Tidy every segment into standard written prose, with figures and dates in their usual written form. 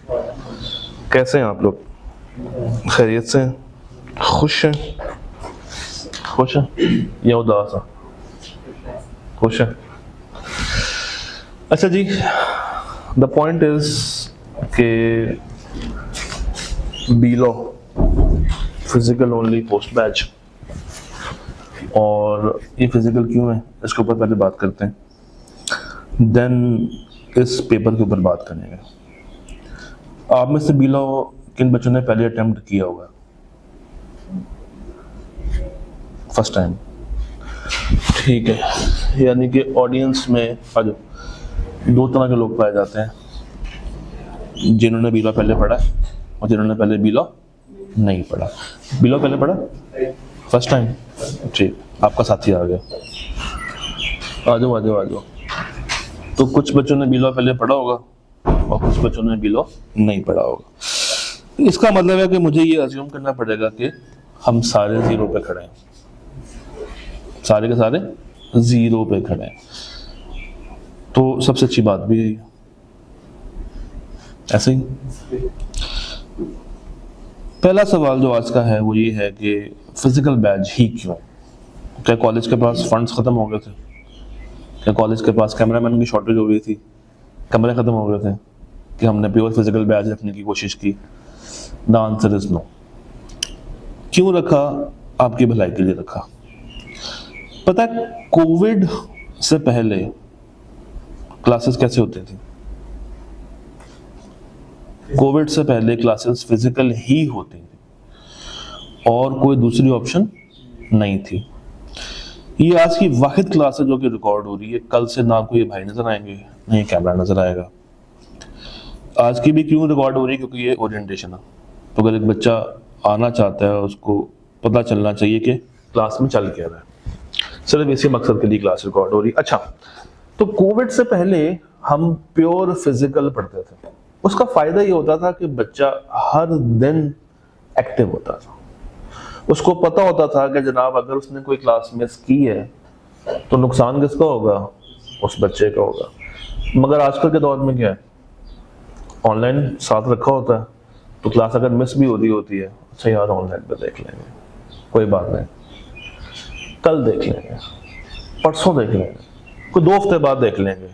कैसे हैं आप लोग? खैरियत से हैं? खुश हैं? खुश हैं या उदास हैं? खुश हैं। अच्छा जी, द पॉइंट इज के below physical only post batch, और ये फिजिकल क्यों है इसके ऊपर पहले बात करते हैं, देन इस पेपर के ऊपर बात करेंगे। आप में से बीलो किन बच्चों ने पहले अटेम्प्ट किया होगा? फर्स्ट टाइम, ठीक है। यानी कि ऑडियंस में आज दो तरह के लोग पाए जाते हैं, जिन्होंने बीलो पहले पढ़ा और जिन्होंने पहले बीलो नहीं पढ़ा। बीलो पहले पढ़ा फर्स्ट टाइम, ठीक, आपका साथी आ गया। आ जाओ आ जाओ आ जाओ। तो कुछ बच्चों ने बीलो पहले पढ़ा होगा और कुछ बच्चों ने बीलो नहीं पढ़ा होगा। इसका मतलब है कि मुझे ये अज्यूम करना पड़ेगा कि हम सारे जीरो पे खड़े हैं, सारे के सारे जीरो पे खड़े हैं। तो सबसे अच्छी बात भी है ऐसे ही। पहला सवाल जो आज का है वो ये है कि फिजिकल बैच ही क्यों? क्या कॉलेज के पास फंड्स खत्म हो गए थे? क्या कॉलेज के पास कैमरामैन की शॉर्टेज हो गई थी? कमरे खत्म हो गए थे कि हमने प्योर फिजिकल बैच रखने की कोशिश की? The answer is no. क्यों रखा? आपकी भलाई के लिए रखा। पता है कोविड से पहले क्लासेस कैसे होती थी? कोविड से पहले क्लासेस फिजिकल ही होती थी और कोई दूसरी ऑप्शन नहीं थी। ये आज की वाहिद क्लास है जो कि रिकॉर्ड हो रही है। कल से ना कोई भाई नजर आएंगे नहीं कैमरा नजर आएगा। आज की भी क्यों रिकॉर्ड हो रही है? क्योंकि ये ओरिएंटेशन है। तो अगर एक बच्चा आना चाहता है उसको पता चलना चाहिए कि क्लास में चल क्या रहा है। सिर्फ इसी मकसद के लिए क्लास रिकॉर्ड हो रही है। अच्छा, तो कोविड से पहले हम प्योर फिजिकल पढ़ते थे। उसका फायदा ये होता था कि बच्चा हर दिन एक्टिव होता था। उसको पता होता था कि जनाब अगर उसने कोई क्लास मिस की है तो नुकसान किसका होगा? उस बच्चे का होगा। मगर आजकल के दौर में क्या है, ऑनलाइन साथ रखा होता है, तो क्लास अगर मिस भी होती है, अच्छा यार ऑनलाइन पे देख लेंगे, कोई बात नहीं, कल देख लेंगे, परसों देख लेंगे, कोई 2 हफ्ते बाद देख लेंगे,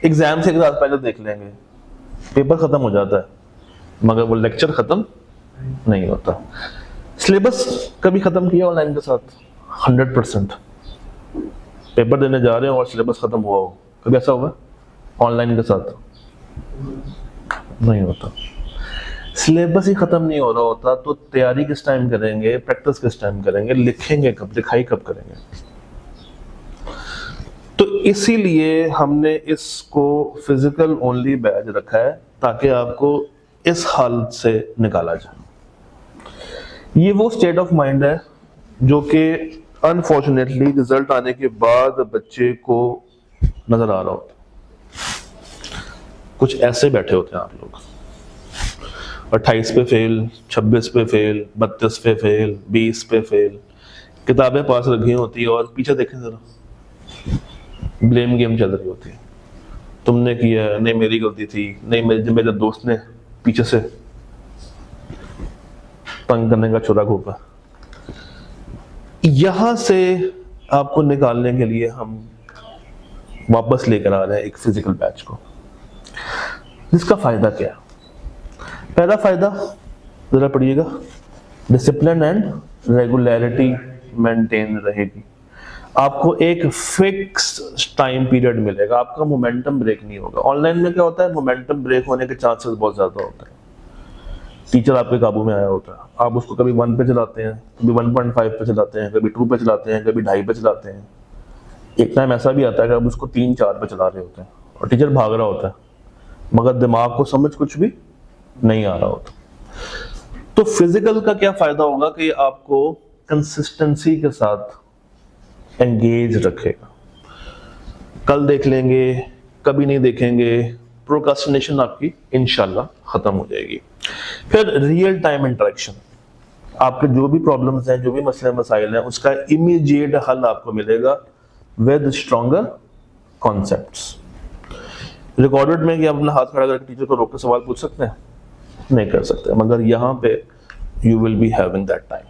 एग्जाम से एक रात पहले देख लेंगे, पेपर खत्म हो जाता है। मगर वो लेक्चर खत्म नहीं होता। सिलेबस कभी खत्म किया ऑनलाइन के साथ? 100%। पेपर देने जा रहे हो और सिलेबस खत्म हुआ हो, कभी ऐसा हुआ ऑनलाइन के साथ? नहीं होता। सिलेबस ही खत्म नहीं हो रहा होता तो तैयारी किस टाइम करेंगे, प्रैक्टिस किस टाइम करेंगे, लिखेंगे कब, लिखाई कब करेंगे? तो इसीलिए हमने इसको फिजिकल ओनली बैच रखा है ताकि आपको इस हालत से निकाला जाए। ये वो स्टेट ऑफ माइंड है जो कि अनफॉर्चुनेटली रिजल्ट आने के बाद बच्चे को नजर आ रहा होता। कुछ ऐसे बैठे होते हैं आप लोग, 28 पे फेल, 26 पे फेल, 32 पे फेल, 20 पे फेल, किताबें पास रखी होती है और पीछे देखें जरा, ब्लेम गेम चल रही होती है। तुमने किया, नहीं मेरी गलती थी, नहीं मेरे दोस्त ने पीछे से तंग करने का छुरा घोंपा। यहां से आपको निकालने के लिए हम वापस लेकर आ रहे हैं एक फिजिकल बैच को, जिसका फायदा क्या है? पहला फायदा जरा पढ़िएगा, डिसिप्लिन एंड रेगुलरिटी मेंटेन रहेगी। आपको एक फिक्स टाइम पीरियड मिलेगा, आपका मोमेंटम ब्रेक नहीं होगा। ऑनलाइन में क्या होता है, मोमेंटम ब्रेक होने के चांसेस बहुत ज्यादा होते हैं। टीचर आपके काबू में आया होता है, आप उसको कभी 1 पे चलाते हैं, कभी 1.5 पे चलाते हैं, कभी 2 पे चलाते हैं, कभी 2.5 पे चलाते हैं। एक टाइम ऐसा भी आता है कि आप उसको 3-4 पे चला रहे होते हैं और टीचर भाग रहा होता है, मगर दिमाग को समझ कुछ भी नहीं आ रहा होता। तो फिजिकल का क्या फायदा होगा कि आपको कंसिस्टेंसी के साथ एंगेज रखेगा। कल देख लेंगे, कभी नहीं देखेंगे, प्रोक्रास्टिनेशन आपकी इंशाल्लाह खत्म हो जाएगी। फिर रियल टाइम इंटरेक्शन, आपके जो भी प्रॉब्लम्स हैं, जो भी मसले मसाइल हैं, उसका इमीडिएट हल आपको मिलेगा विद स्ट्रॉन्गर कॉन्सेप्ट्स। रिकॉर्डेड में कि आप अपना हाथ खड़ा करके टीचर को रोक के सवाल पूछ सकते हैं, नहीं कर सकते, मगर यहाँ पे you will be having that time.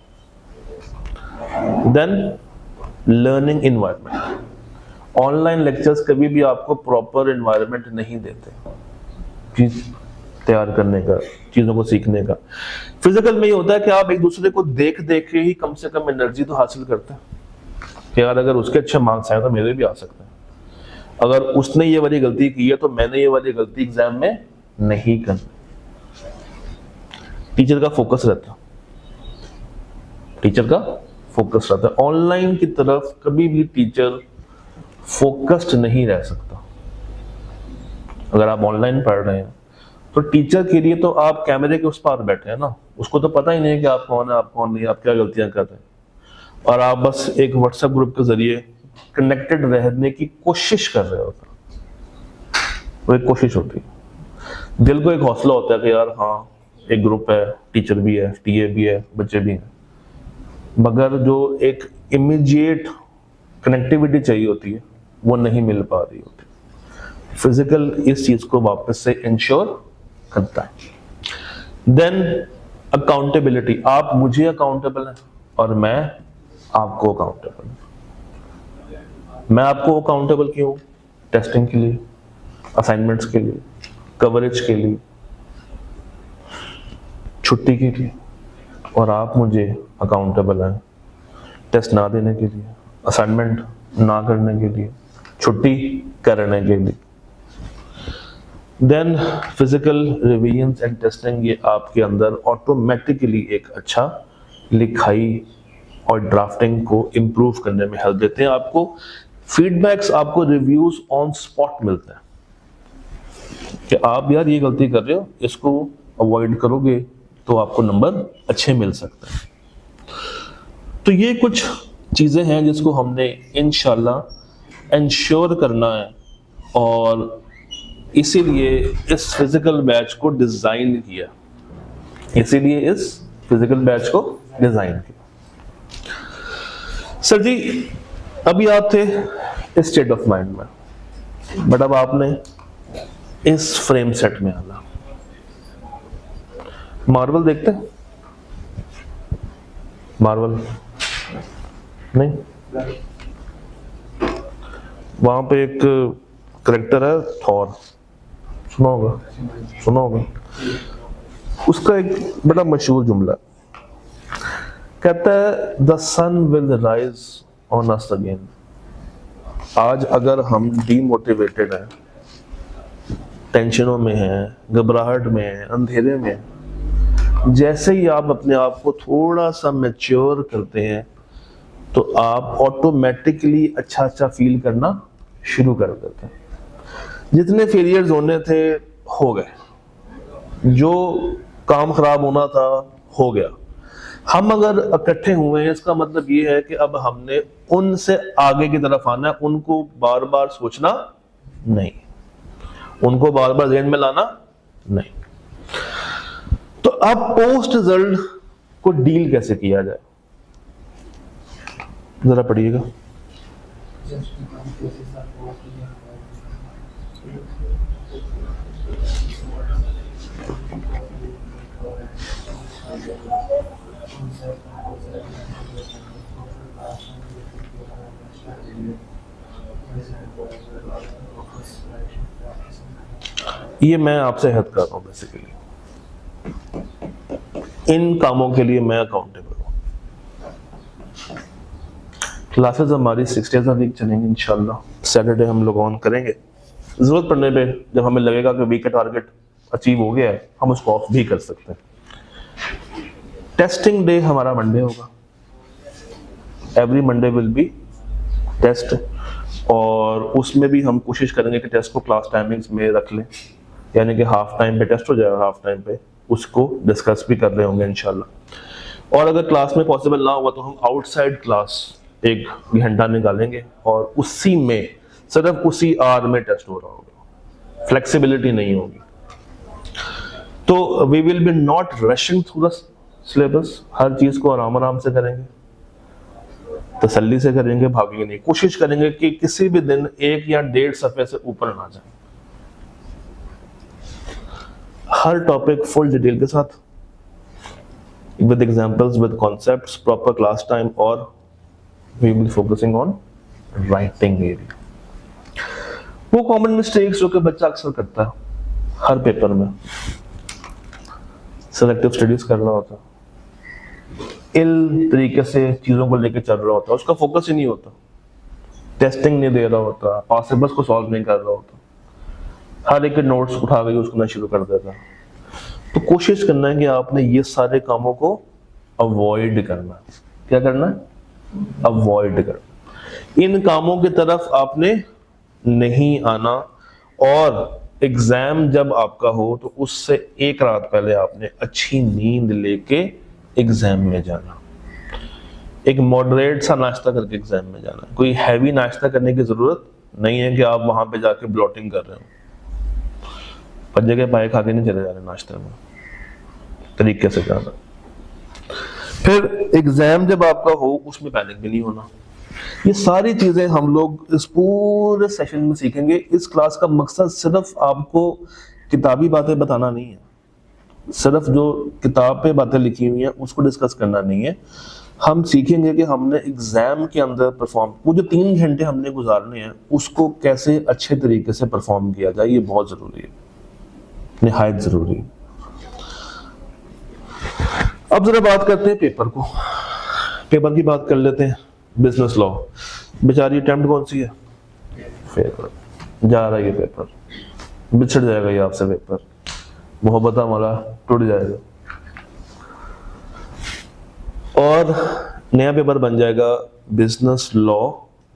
Then learning environment, online lectures कभी भी आपको प्रॉपर एनवायरनमेंट नहीं देते चीज तैयार करने का, चीजों को सीखने का। फिजिकल में ये होता है कि आप एक दूसरे को देख देख के ही कम से कम एनर्जी तो हासिल करते हैं कि यार अगर उसके अच्छे मार्क्स आए तो मेरे भी आ सकते हैं, अगर उसने ये वाली गलती की है तो मैंने ये वाली गलती एग्जाम में नहीं करनी। टीचर का फोकस रहता है, टीचर का फोकस रहता है। ऑनलाइन की तरफ कभी भी टीचर फोकस्ड नहीं रह सकता। अगर आप ऑनलाइन पढ़ रहे हैं तो टीचर के लिए तो आप कैमरे के उस पार बैठे हैं ना, उसको तो पता ही नहीं है कि आप कौन है, आप कौन नहीं, आप क्या गलतियां कर रहे हैं, और आप बस एक व्हाट्सएप ग्रुप के जरिए कनेक्टेड रहने की कोशिश कर रहे होते हैं। वो एक कोशिश होती है, दिल को एक हौसला होता है कि यार हाँ एक ग्रुप है, टीचर भी है, टीए भी है, बच्चे भी हैं, मगर जो एक इमीडिएट कनेक्टिविटी चाहिए होती है वो नहीं मिल पा रही होती। फिजिकल इस चीज को वापस से इंश्योर करता है। देन अकाउंटेबिलिटी, आप मुझे अकाउंटेबल हैं और मैं आपको अकाउंटेबल हूं। मैं आपको अकाउंटेबल क्यों? टेस्टिंग के लिए, असाइनमेंट्स के लिए, कवरेज के लिए, छुट्टी के लिए, और आप मुझे अकाउंटेबल हैं टेस्ट ना देने के लिए, असाइनमेंट ना करने के लिए, छुट्टी करने के लिए। Then physical revision and testing, ये आपके अंदर ऑटोमेटिकली एक अच्छा लिखाई और ड्राफ्टिंग को इम्प्रूव करने में हेल्प देते हैं। आपको फीडबैक्स, आपको रिव्यूज ऑन स्पॉट मिलते हैं कि आप यार ये गलती कर रहे हो, इसको अवॉइड करोगे तो आपको नंबर अच्छे मिल सकते हैं। तो ये कुछ चीजें हैं जिसको हमने इंशाल्लाह इंश्योर करना है, और इसीलिए इस फिजिकल बैच को डिजाइन किया, इसीलिए इस फिजिकल बैच को डिजाइन किया। सर जी अभी आप थे इस स्टेट ऑफ माइंड में, बट अब आपने इस फ्रेम सेट में आना। मार्वल देखते हैं? मार्वल नहीं, वहां पे एक करेक्टर है थॉर, सुना होगा, सुना होगा। उसका एक बड़ा मशहूर जुमला कहता है, the sun will rise on us again. आज अगर हम डीमोटिवेटेड हैं, टेंशनों में हैं, घबराहट में हैं, अंधेरे में हैं, जैसे ही आप अपने आप को थोड़ा सा मैच्योर करते हैं तो आप ऑटोमेटिकली अच्छा अच्छा फील करना शुरू कर देते हैं। जितने फेलियर्स होने थे हो गए, जो काम खराब होना था हो गया। हम अगर इकट्ठे हुए हैं इसका मतलब ये है कि अब हमने उनसे आगे की तरफ आना है, उनको बार बार सोचना नहीं, उनको बार बार ज़हन में लाना नहीं। तो अब पोस्ट रिजल्ट को डील कैसे किया जाए, जरा पढ़िएगा। ये मैं आपसे हद कर रहा हूं, बेसिकली इन कामों के लिए मैं अकाउंटेबल हूं। क्लासेस हमारी 6 डेज अ वीक चलेंगी इंशाल्लाह। सैटरडे हम लोग ऑन करेंगे, जरूरत पड़ने पे जब हमें लगेगा कि वीक का टारगेट अचीव हो गया है हम उसको ऑफ भी कर सकते हैं। टेस्टिंग डे हमारा मंडे होगा, every Monday will be test, और उसमें भी हम कोशिश करेंगे कि टेस्ट को क्लास टाइमिंग्स में रख लें, यानी कि हाफ टाइम पे टेस्ट हो जाएगा, हाफ टाइम पे उसको डिस्कस भी कर रहे होंगे इंशाल्लाह। और अगर क्लास में पॉसिबल ना हुआ तो हम आउटसाइड क्लास 1 घंटा निकालेंगे और उसी में सिर्फ उसी आवर में टेस्ट हो रहा होगा, फ्लेक्सिबिलिटी नहीं होगी। तो we will be not rushing through the syllabus, हर चीज को आराम आराम से करेंगे, तसल्ली से करेंगे, भागेंगे नहीं। कोशिश करेंगे कि किसी भी दिन 1 या 1.5 सफ़े से ऊपर ना जाए। हर टॉपिक फुल डिटेल के साथ, with examples, with concepts, proper class time, or we will be focusing on writing area. वो कॉमन मिस्टेक्स जो कि बच्चा अक्सर करता है हर पेपर में, सेलेक्टिव स्टडीज कर रहा होता, इल तरीके से चीजों को लेकर चल रहा होता, उसका फोकस ही नहीं होता, टेस्टिंग नहीं दे रहा होता, पासिबल्स को सॉल्व नहीं कर रहा होता, हर एक नोट्स उठा के उसको ना शुरू कर देता। तो कोशिश करना है कि आपने ये सारे कामों को अवॉइड करना। क्या करना है? अवॉइड करना। इन कामों की तरफ आपने नहीं आना, और एग्जाम जब आपका हो तो उससे एक रात पहले आपने अच्छी नींद लेके एग्जाम में जाना। एक मॉडरेट सा नाश्ता करके एग्जाम में जाना। कोई हैवी नाश्ता करने की जरूरत नहीं है कि आप वहां पे जाके ब्लॉटिंग कर रहे हो, पंजे के पाए खा के नहीं चले जा रहे नाश्ते में, तरीके से जाना। फिर एग्जाम जब आपका हो उसमें पैनिक भी नहीं होना। ये सारी चीजें हम लोग इस पूरे सेशन में सीखेंगे। इस क्लास का मकसद सिर्फ आपको किताबी बातें बताना नहीं है, सिर्फ जो किताब पे बातें लिखी हुई हैं उसको डिस्कस करना नहीं है। हम सीखेंगे कि हमने एग्जाम के अंदर परफॉर्म, वो जो 3 घंटे हमने गुजारने हैं उसको कैसे अच्छे तरीके से परफॉर्म किया जाए। ये बहुत जरूरी है, निहायत जरूरी है। अब जरा बात करते हैं पेपर को, पेपर की बात कर लेते हैं। बिजनेस लॉ, बेचारी अटेम्प्ट कौन सी है? पेपर जा रहा है, ये पेपर बिछड़ जाएगा, ये आपसे पेपर मोहब्बत हमारा टूट जाएगा और नया पेपर बन जाएगा बिजनेस लॉ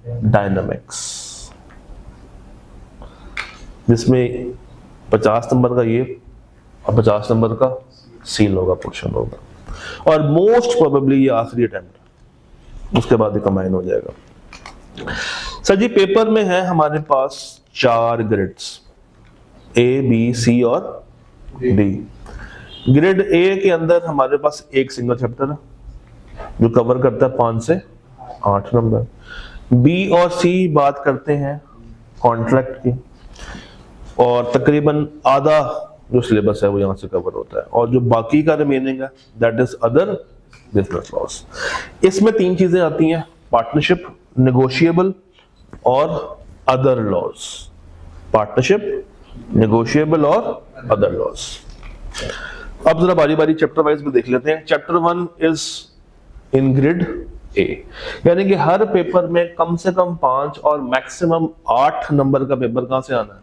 डायनामिक्स, जिसमें 50 नंबर का ये और 50 नंबर का सील होगा, पोर्शन होगा, और मोस्ट प्रोबेबली ये आखिरी अटेम्प्ट, उसके बाद ही कंबाइन हो जाएगा। सर जी पेपर में है हमारे पास 4 ग्रेड्स, ए बी सी और डी। ग्रेड ए के अंदर हमारे पास एक सिंगल चैप्टर है जो कवर करता है 5 से 8 नंबर। बी और सी बात करते हैं कॉन्ट्रैक्ट की, और तकरीबन आधा जो सिलेबस है वो यहाँ से कवर होता है, और जो बाकी का रिमेनिंग है that is other business loss. इसमें 3 चीजें आती हैं, पार्टनरशिप, नेगोशिएबल और अदर लॉस। पार्टनरशिप, नेगोशिएबल और अदर लॉस। अब जरा बारी बारी चैप्टर वाइज भी देख लेते हैं। Chapter 1 is in grade A, यानी कि हर पेपर में कम से कम 5 और मैक्सिमम 8 नंबर का पेपर कहां से आना है?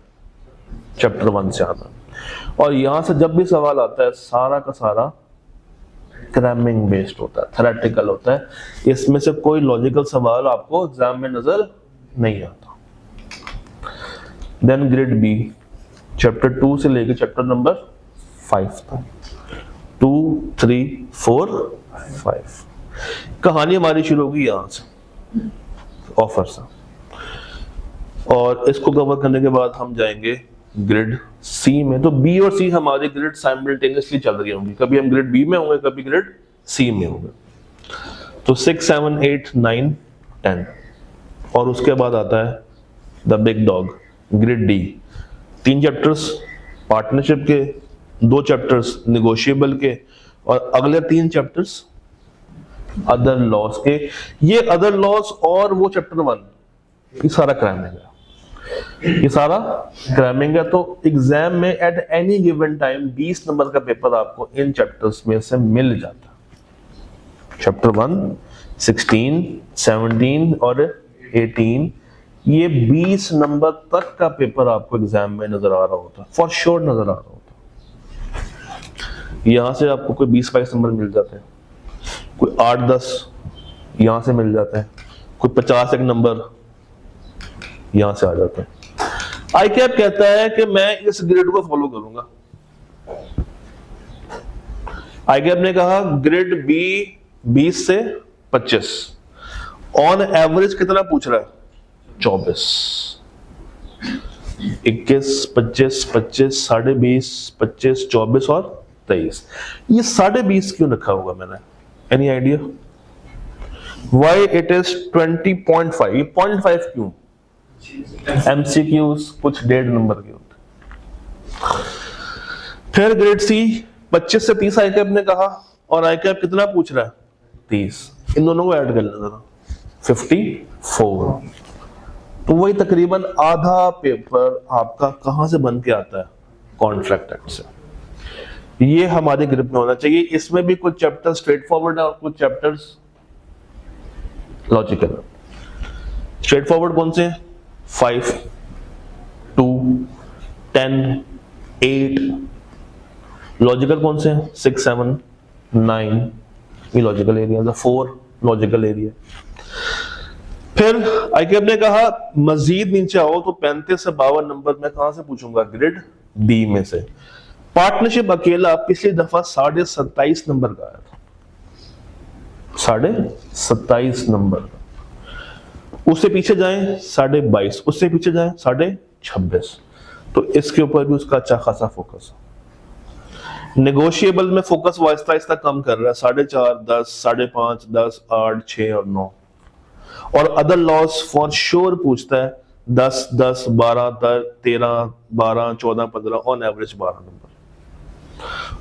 चैप्टर 1 से आना। और यहां से जब भी सवाल आता है सारा का सारा क्रैमिंग बेस्ड होता है, थ्योरेटिकल होता है। इसमें से कोई लॉजिकल सवाल आपको एग्जाम में नजर नहीं आता। देन ग्रेड बी, चैप्टर 2 से लेकर चैप्टर नंबर 5 तक, 2, 3, 4, 5। कहानी हमारी शुरू होगी यहां से, ऑफर से, और इसको कवर करने के बाद हम जाएंगे ग्रेड सी में। तो बी और सी हमारे ग्रेड साइमल्टेनियसली चल रही होंगी, कभी हम ग्रेड बी में होंगे, कभी ग्रेड सी में होंगे। तो 6, 7, 8, 9, 10, और उसके बाद आता है the big dog, grade D. 3 chapters partnership के, 2 चैप्टर्स नेगोशिएबल के, और अगले 3 चैप्टर्स अदर लॉस के। ये अदर लॉस और वो चैप्टर 1, ये सारा क्रैमिंग है, ये सारा क्रैमिंग है। तो एग्जाम में at any given time 20 number का पेपर आपको इन चैप्टर्स में से मिल जाता है। चैप्टर 1, 16, 17 और 18, ये 20 नंबर तक का पेपर आपको एग्जाम में नजर आ रहा होता है, फॉर श्योर नजर आ रहा होता है। यहां से आपको कोई 20-22 नंबर मिल जाते हैं, कोई 8-10 यहां से मिल जाते हैं, कोई 50 नंबर यहां से आ जाते हैं। आईकैप कहता है कि मैं इस ग्रेड को फॉलो करूंगा। आईकैप ने कहा ग्रेड बी 20 से 25, ऑन एवरेज कितना पूछ रहा है? 24, 21, 25, 25, 20.5, 25, 24 और 23। ये 20.5 क्यों रखा होगा मैंने? Any idea why it is 20.5? ये 0.5 क्यों? MCQs कुछ 1.5 नंबर के होते। फिर ग्रेड सी 25 से 30 आई कैप ने कहा, और आई कैप कितना पूछ रहा है 30, इन दोनों को ऐड कर लेना जरा 54। तो वही तकरीबन आधा पेपर आपका कहां से बन के आता है, कॉन्ट्रैक्ट एक्ट से। ये हमारे ग्रिप में होना चाहिए। इसमें भी कुछ चैप्टर स्ट्रेट फॉरवर्ड है और कुछ चैप्टर्स लॉजिकल है। स्ट्रेट फॉरवर्ड कौन से हैं? 5, 2, 10, 8। लॉजिकल कौन से हैं? 6, 7, 9। ये लॉजिकल एरिया है। 4 लॉजिकल एरिया। फिर आईकेप ने कहा मजीद नीचे आओ तो 35 से 52 नंबर मैं कहां से पूछूंगा? ग्रिड बी में से। पार्टनरशिप अकेला पिछली दफा 27.5 नंबर का आया था, 27.5 नंबर का। उससे पीछे जाएं 22.5, उससे पीछे जाएं 26.5। तो इसके ऊपर भी उसका अच्छा खासा फोकस है। नेगोशिएबल में फोकस वो आहिस्ता आहिस्ता कम कर रहा है, 4.5, 10, 5.5, 10, 8, 6 और 9। और अदर लॉस फॉर श्योर पूछता है 10, 10, 12, 13, 12, 14, 15, ऑन एवरेज 12 नंबर।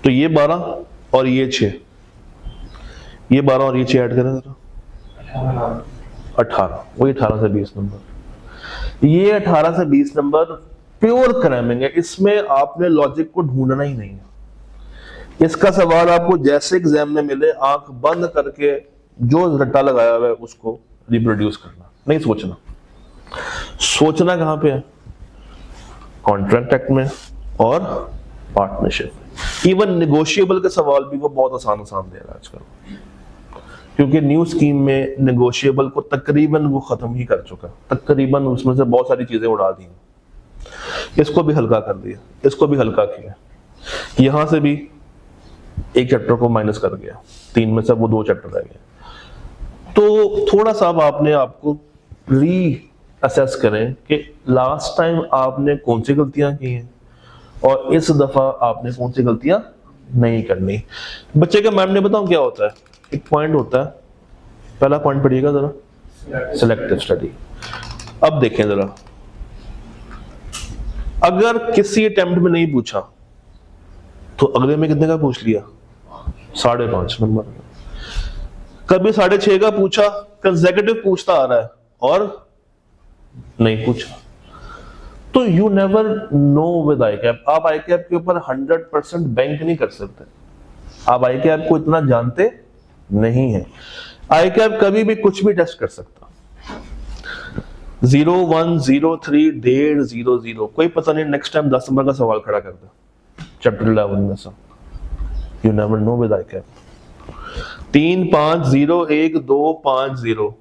तो ये 12 और ये 6, ये 12 और ये 6 ऐड करें जरा 18, वही 18 से 20 नंबर। ये 18 से 20 नंबर प्योर क्रैमिंग है। इसमें आपने लॉजिक को ढूंढना ही नहीं है। इसका सवाल आपको जैसे एग्जाम में मिले आंख बंद करके जो रट्टा लगाया हुआ है उसको रिप्रोड्यूस करना, नहीं सोचना। सोचना कहां पे है? कॉन्ट्रैक्ट एक्ट में और पार्टनरशिप। इवन नेगोशिएबल के सवाल भी वो बहुत आसान दे रहा है आजकल, क्योंकि न्यू स्कीम में नेगोशिएबल को तकरीबन वो खत्म ही कर चुका, तकरीबन उसमें से बहुत सारी चीजें उड़ा दी। इसको भी हल्का कर दिया, इसको भी हल्का किया। यहां से भी एक चैप्टर को माइनस कर गया, 3 में से वो 2 चैप्टर रह गए। तो थोड़ा सा अब आपने आपको री असेस करें कि लास्ट टाइम आपने कौन सी गलतियां की हैं और इस दफा आपने कौन सी गलतियां नहीं करनी। बच्चे के माइंड में बताऊं क्या होता है? एक पॉइंट होता है, पहला पॉइंट पढ़िएगा जरा, सिलेक्टिव स्टडी। अब देखें जरा, अगर किसी अटेम्प्ट में नहीं पूछा तो अगले में कितने का पूछ लिया? 5.5 नंबर का। कभी 6.5 का पूछा, कंसेक्यूटिव पूछता आ रहा है और नहीं पूछा। तो you never know with I cap. आप आई कैप के ऊपर 100% बैंक नहीं कर सकते। आप आई कैप को इतना जानते नहीं है। आई कैप कभी भी कुछ भी टेस्ट कर सकता। 0, 1, 0, 3, 1.5, 0, 0, कोई पता नहीं नेक्स्ट टाइम 10 नंबर का सवाल खड़ा कर दे चैप्टर 11 में से। You never know with I cap. 3, 5, 0, 1, 2, 5, 0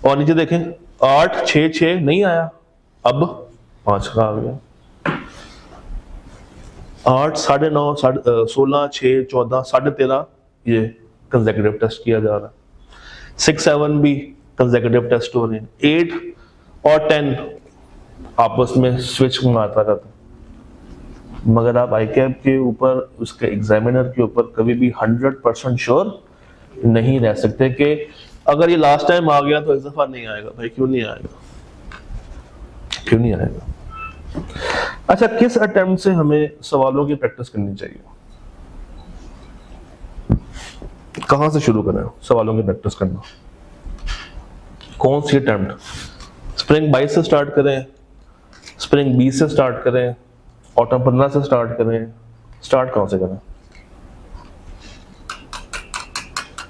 और नीचे देखें 8, 6, 6 नहीं आया, अब 5 का आ गया। 8, 9.5, 16, 6, 14, 13.5 ये कंसेक्यूटिव टेस्ट किया जा रहा है। 6, 7 भी कंसेक्यूटिव टेस्ट हो रहे हैं। 8 और 10 आपस में स्विच मारता रहता है। मगर आप आई कैप के ऊपर, उसके एग्जामिनर के ऊपर कभी भी 100% श्योर नहीं रह सकते कि अगर ये लास्ट टाइम आ गया तो इस दफा नहीं आएगा। भाई क्यों नहीं आएगा? क्यों नहीं आएगा? अच्छा, किस अटेम्प्ट से हमें सवालों की प्रैक्टिस करनी चाहिए? कहां से शुरू करें सवालों की प्रैक्टिस करना? कौन सी अटेम्प्ट? स्प्रिंग 22 से स्टार्ट करें, स्प्रिंग 20 से स्टार्ट करें, ऑटम 15 से स्टार्ट करें? स्टार्ट कहां से करें?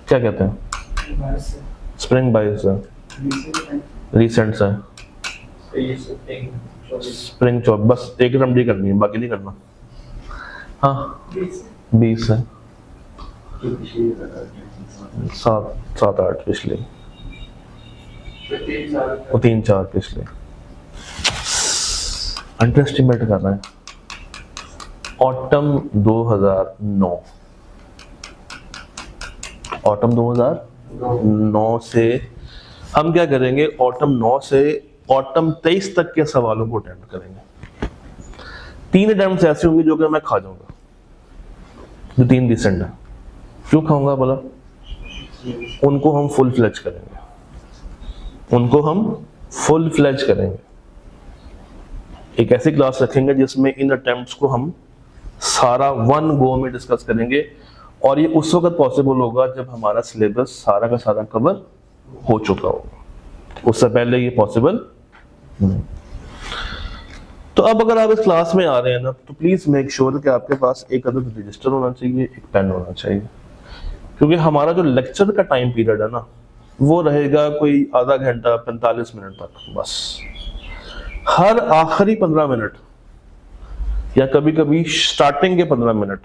क्या कहते हैं? स्प्रिंग 22 से, रिसेंट से, स्प्रिंग 24, बस एक अटेम्प्ट करनी है, बाकी नहीं करना। हाँ 20 से 7, 8 पिछले और 3, 4 पिछले। अंडर एस्टिमेट कर रहे हैं। ऑटम 2009, ऑटम 2009 से हम क्या करेंगे? ऑटम 9 से ऑटम 23 तक के सवालों को अटेम्प्ट करेंगे। 3 अटेम्प्ट ऐसे होंगे जो कि मैं खा जाऊंगा, जो 3 डिसेंट है। क्यों खाऊंगा बोला? उनको हम फुल फ्लेज करेंगे, उनको हम फुल फ्लेज करेंगे। एक ऐसी क्लास रखेंगे जिसमें इन अटेम्प्ट्स को हम सारा वन गो में डिस्कस करेंगे, और ये उस वक्त पॉसिबल होगा जब हमारा सिलेबस सारा का सारा कवर हो चुका होगा, उससे पहले ये पॉसिबल नहीं। तो अब अगर आप इस क्लास में आ रहे हैं ना, तो प्लीज मेक श्योर कि आपके पास एक अदद रजिस्टर होना चाहिए, एक पेन होना चाहिए, क्योंकि हमारा जो लेक्चर का टाइम पीरियड है ना, वो रहेगा कोई आधा घंटा 45 मिनट तक बस। हर आखिरी 15 मिनट या कभी कभी स्टार्टिंग के 15 मिनट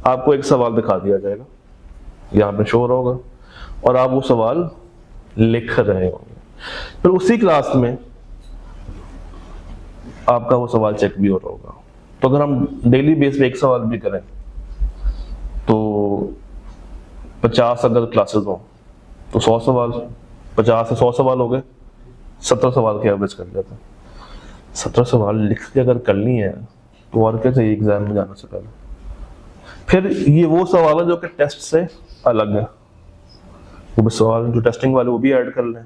आपको एक सवाल दिखा दिया जाएगा, यहाँ पे शो होगा, और आप वो सवाल लिख रहे होंगे। फिर उसी क्लास में आपका वो सवाल चेक भी हो रहा होगा। तो अगर हम डेली बेस पे एक सवाल भी करें तो 50 अगर क्लासेस हो तो 100 सवाल, 50 से 100 सवाल हो गए, 70 सवाल के एवरेज कर लेते हैं। 70 सवाल लिख के अगर करनी है तो और क्या चाहिए एग्जाम में जाने से पहले। फिर ये वो सवाल है जो कि टेस्ट से अलग है, वो सवाल जो टेस्टिंग वाले वो भी ऐड कर लें,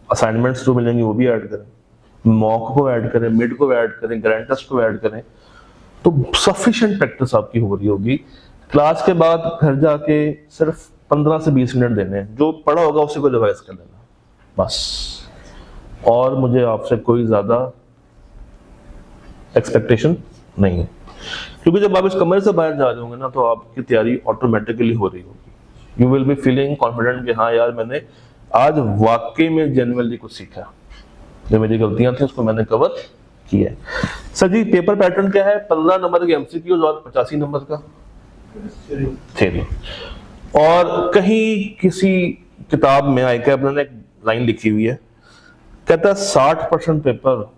असाइनमेंट्स जो मिलेंगे वो भी ऐड करें, मॉक को ऐड करें, मिड को ऐड करें, ग्रैंड टेस्ट को ऐड करें, तो सफिशिएंट प्रैक्टिस आपकी हो रही होगी। क्लास के बाद घर जाके सिर्फ 15 से 20 मिनट देने हैं, जो पढ़ा होगा उसी को रिवाइज कर लेना बस। और मुझे आपसे कोई ज्यादा एक्सपेक्टेशन नहीं है, क्योंकि जब आप इस कमरे से बाहर जा रहे होंगे ना, तो आपकी तैयारी ऑटोमेटिकली हो रही होगी। You will be feeling confident कि हाँ यार, मैंने आज वाकई में जेन्युइनली कुछ सीखा, जो मेरी गलतियां थी उसको मैंने कवर किया। सर जी पेपर पैटर्न क्या है? 15 नंबर के एमसीक्यूज और 85 नंबर का थ्योरी। और कहीं किसी किताब में आईकैब ने एक लाइन लिखी हुई है, कहता है 60% पेपर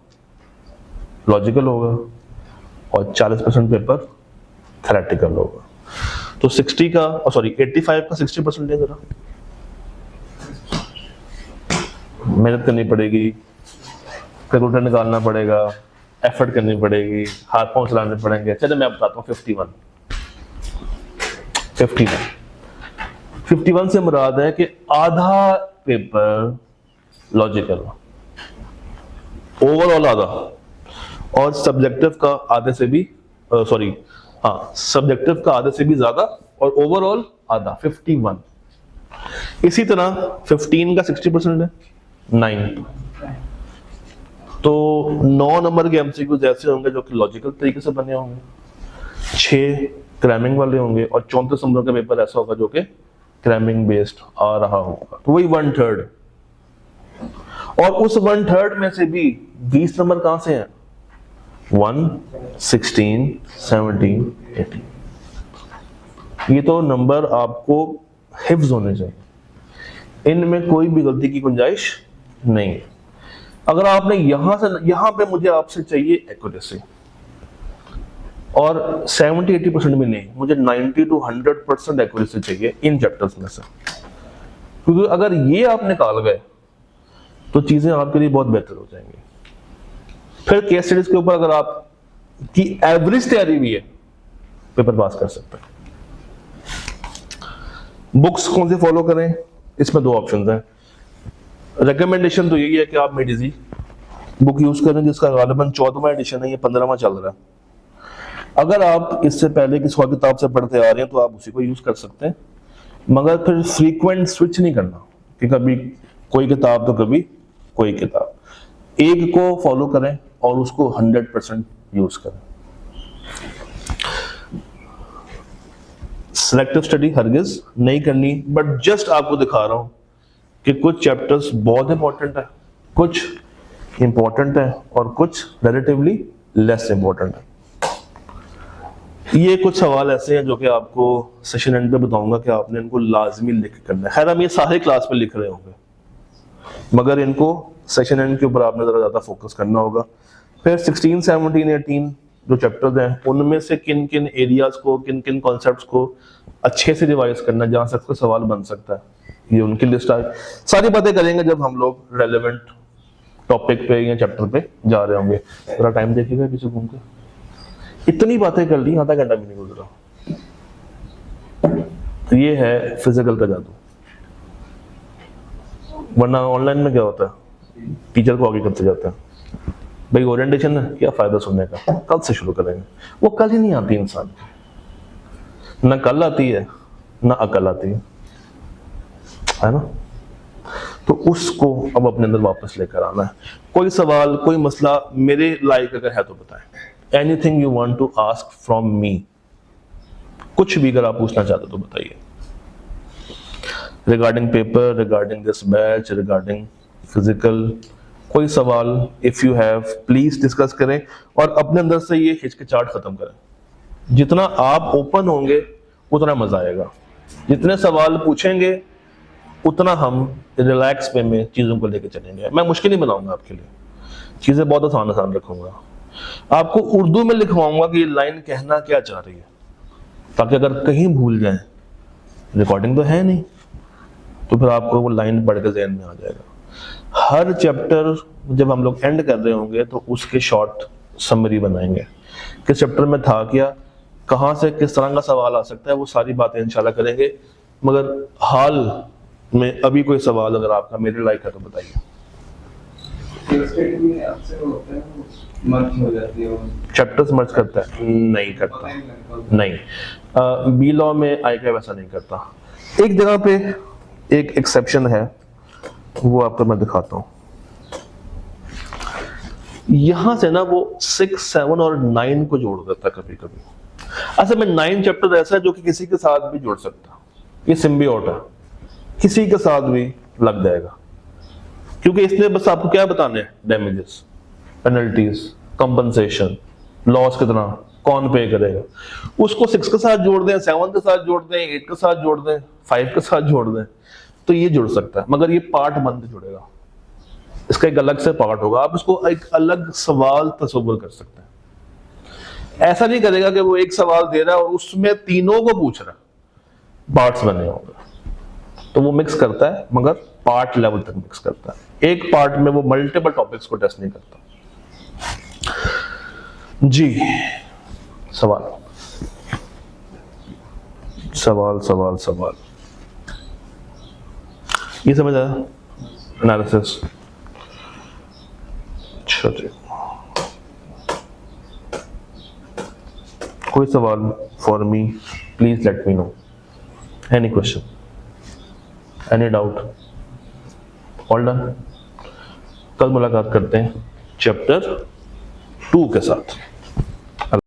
लॉजिकल होगा और 40% पेपर थ्योरेटिकल होगा। तो 85 का 60% है। जरा मेहनत करनी पड़ेगी, कैलकुलेटर निकालना पड़ेगा, एफर्ट करनी पड़ेगी, हाथ पांव चलाने पड़ेंगे। चलो मैं बताता हूँ 51 से मुराद है कि आधा पेपर लॉजिकल, ओवरऑल आधा, और सब्जेक्टिव का आधे से भी सब्जेक्टिव का आधे से भी ज्यादा, और ओवरऑल आधा 51। इसी तरह 15 का 60% है 9। तो 9 नंबर के एमसीक्यूज ऐसे होंगे जो कि लॉजिकल तरीके से बने होंगे, 6 क्रैमिंग वाले होंगे, और 34 नंबर का पेपर ऐसा होगा जो कि क्रैमिंग बेस्ड आ रहा होगा। तो वही 1/3, और उस 1/3 में से भी 20 नंबर कहां से हैं? 1, 16, 17, 18। ये तो नंबर आपको हिफ्ज होने चाहिए, इनमें कोई भी गलती की गुंजाइश नहीं है। अगर आपने यहां पे मुझे आपसे चाहिए एक्यूरेसी, और 70-80% में नहीं, मुझे 90 to 100% एक्यूरेसी चाहिए इन चैप्टर्स में से, क्योंकि अगर ये आप निकाल गए तो चीजें आपके लिए बहुत बेहतर हो जाएंगी। फिर केस स्टडीज के ऊपर अगर आपकी एवरेज तैयारी भी है, पेपर पास कर सकते हैं। बुक्स कौन सी फॉलो करें? इसमें 2 ऑप्शंस हैं। रिकमेंडेशन तो यही है कि आप मेडिजी बुक यूज करें, जिसका गालिबन 14वां एडिशन है, ये 15वां चल रहा है। अगर आप इससे पहले किसी किताब से पढ़ते आ रहे हैं तो आप उसी को यूज कर सकते हैं, मगर फिर फ्रीक्वेंट स्विच नहीं करना कि कभी कोई किताब तो कभी कोई किताब। एक को फॉलो करें और उसको 100% यूज करें। सिलेक्टिव स्टडी हरगिज नहीं करनी, बट जस्ट आपको दिखा रहा हूं कि कुछ चैप्टर्स बहुत इंपॉर्टेंट है, कुछ इंपॉर्टेंट है, और कुछ रिलेटिवली लेस इंपॉर्टेंट है। ये कुछ सवाल ऐसे हैं जो कि आपको सेशन एंड पे बताऊंगा कि आपने इनको लाजमी लिख के करना है। खैर हम ये सारे क्लास में लिख रहे होंगे, मगर इनको सेशन एंड के ऊपर आपने जरा ज्यादा फोकस करना होगा। फिर 16, 17, 18 जो चैप्टर्स हैं, उनमें से किन किन एरियाज को, किन किन कॉन्सेप्ट्स को अच्छे से रिवाइज करना, जहां से आपका सवाल बन सकता है, ये उनकी लिस्ट है। सारी बातें करेंगे जब हम लोग रेलेवेंट टॉपिक पे या चैप्टर पे जा रहे होंगे। थोड़ा टाइम देखिएगा किसी घूम के। इतनी बातें कर ली, आधा घंटा भी नहीं गुजरा। तो ये है फिजिकल का जादू, वरना ऑनलाइन में क्या होता है, टीचर को आगे करते जाते हैं। भाई ओरिएंटेशन है, क्या फायदा सुनने का, कल से शुरू करेंगे। वो कल ही नहीं आती इंसान, ना कल आती है ना अकल आती है ना। तो उसको अब अपने अंदर वापस लेकर आना है। कोई सवाल, कोई मसला मेरे लायक अगर है तो बताएं। Anything you want to ask from me, कुछ भी अगर आप पूछना चाहते हो तो बताइए। Regarding paper, regarding this batch, regarding physical, कोई सवाल if you have please discuss करें और अपने अंदर से ये हिचकिचाहट खत्म करें। जितना आप ओपन होंगे उतना मजा आएगा, जितने सवाल पूछेंगे उतना हम रिलैक्स वे में चीज़ों को लेकर चलेंगे। मैं मुश्किल नहीं बनाऊंगा आपके लिए, चीज़ें बहुत आसान आसान रखूंगा। आपको उर्दू में लिखवाऊंगा कि ये लाइन कहना क्या चाह रही है, ताकि अगर कहीं भूल जाए, रिकॉर्डिंग तो है नहीं, तो फिर आपको वो लाइन पढ़ के ज़हन में आ जाएगा। हर चैप्टर जब हम लोग एंड कर रहे होंगे तो उसके शॉर्ट समरी बनाएंगे, किस चैप्टर में था क्या, कहाँ से किस तरह का सवाल आ सकता है, वो सारी बातें इंशाल्लाह करेंगे। मगर हाल में अभी कोई सवाल अगर आपका मेरे लायक है तो बताइए। चैप्टर्स मर्ज करता है? नहीं करता, नहीं। बी लॉ में आई का वैसा नहीं करता। एक जगह पे एक एक्सेप्शन है, वो आपको मैं दिखाता हूं। यहां से ना वो 6, 7 और 9 को जोड़ देता कभी कभी। असल में 9 चैप्टर ऐसा है जो कि किसी के साथ भी जुड़ सकता, ये सिम्बियोट है, किसी के साथ भी लग जाएगा, क्योंकि इसने बस आपको क्या बताने हैं, डैमेजेस, पेनल्टीज, कंपनसेशन, लॉस कितना, कौन पे करेगा। उसको 6 के साथ जोड़ दें, 7 के साथ जोड़ दें, 8 के साथ जोड़ दें, 5 के साथ जोड़ दें, तो ये जुड़ सकता है। मगर ये पार्ट 1 से जुड़ेगा, इसका एक अलग से पार्ट होगा। आप इसको एक अलग सवाल तस्वुर कर सकते हैं। ऐसा नहीं करेगा कि वो एक सवाल दे रहा है और उसमें तीनों को पूछ रहा है, पार्ट्स बने होंगे, तो वो मिक्स करता है, मगर पार्ट लेवल तक मिक्स करता है। एक पार्ट में वो मल्टीपल टॉपिक्स को टेस्ट नहीं करता। जी, सवाल सवाल सवाल सवाल, ये समझ आया एनालिसिस? अच्छा जी, कोई सवाल for me, please let me know. Any question, any doubt? All done. कल मुलाकात करते हैं चैप्टर 2 के साथ।